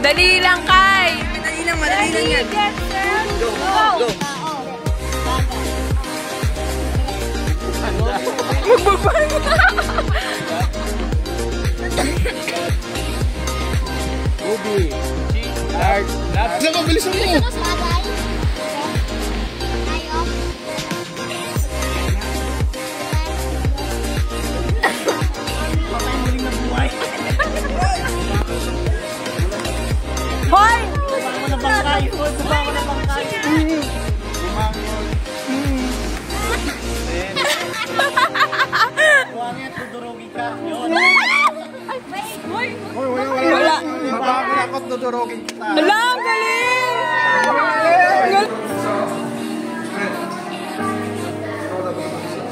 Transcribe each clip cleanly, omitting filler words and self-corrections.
Madali lang, Kai. Madali lang yan. Go. Magbabay. Ubi. Start. Ano ba? Bilisan mo. Hoy! Wala. Mabakot dudurogin kita. Hala, ang galing!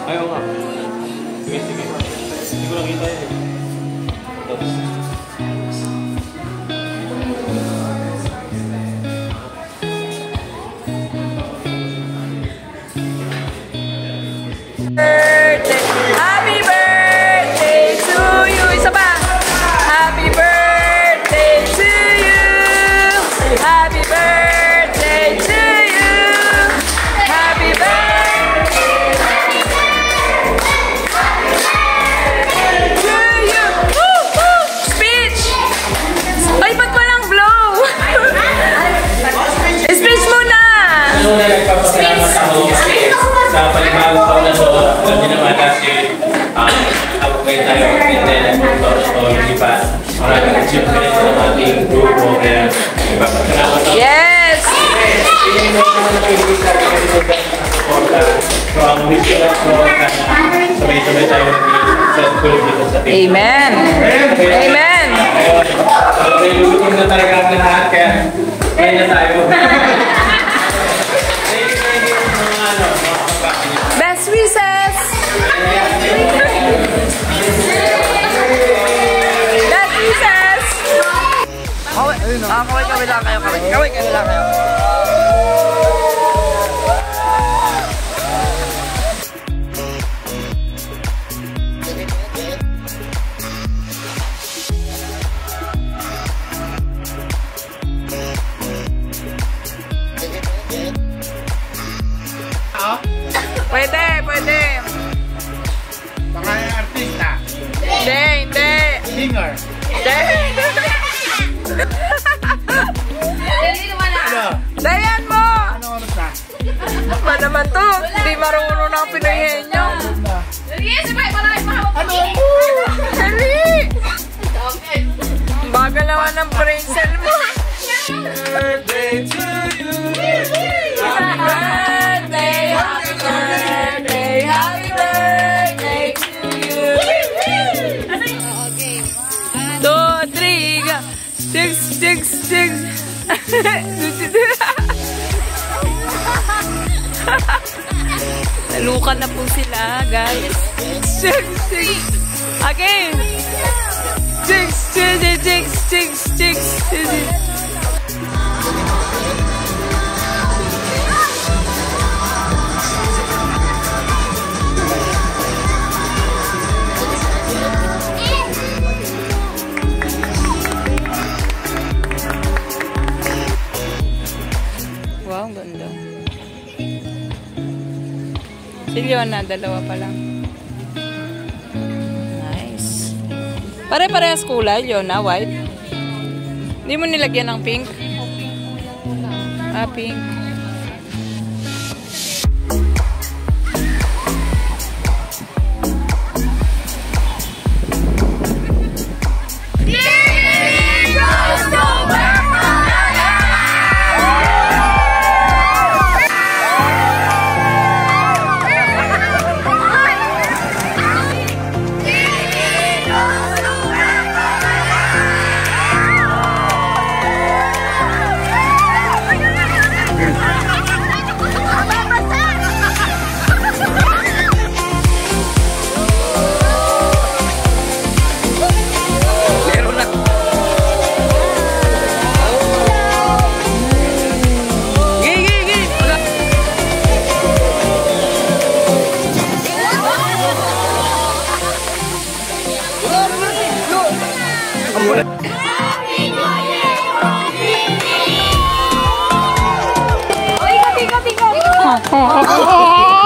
Ayaw nga. Sige. Hindi ko nakita yun. Happy birthday to you! Isa pa! Happy birthday to you! Happy birthday to you! Happy birthday to you! Woo! Woo! Speech! Ay, ba't walang blow? Speech muna! Sa palimbagang taon na ito, alam niyo naman kasi ako kayo tayo ng o lipat. Maraming achievement ng ating grupo kaya ipapasalamat ako. Yes! So ang wish ko lang po sabay-sabay tayo successful dito sa team. Amen! Amen! So lulutin na talaga ang lahat kaya kaya na tayo. Best wishes! Best wishes! Kaway lang kayo. Kaway lang kayo. Pwede. Pangalan artista. Hindi. Singer. Hindi. Ano? Dayan mo! Ano oras na? Ba naman to? Hindi marunong ng Pinoy henyo. Ano? Dali! Bagal naman ng brain cell mo. Birthday to you. Happy birthday, happy birthday, happy birthday to you. 2, 3, go. 6. Nalukan na po sila, guys. 6. Again. 6. Wow, ganda. Si Leona, dalawa pa lang. Nice. Pare-parehas kulay, Leona, white. Hindi mo nilagyan ng pink? Pink. Happy New Year! Ah.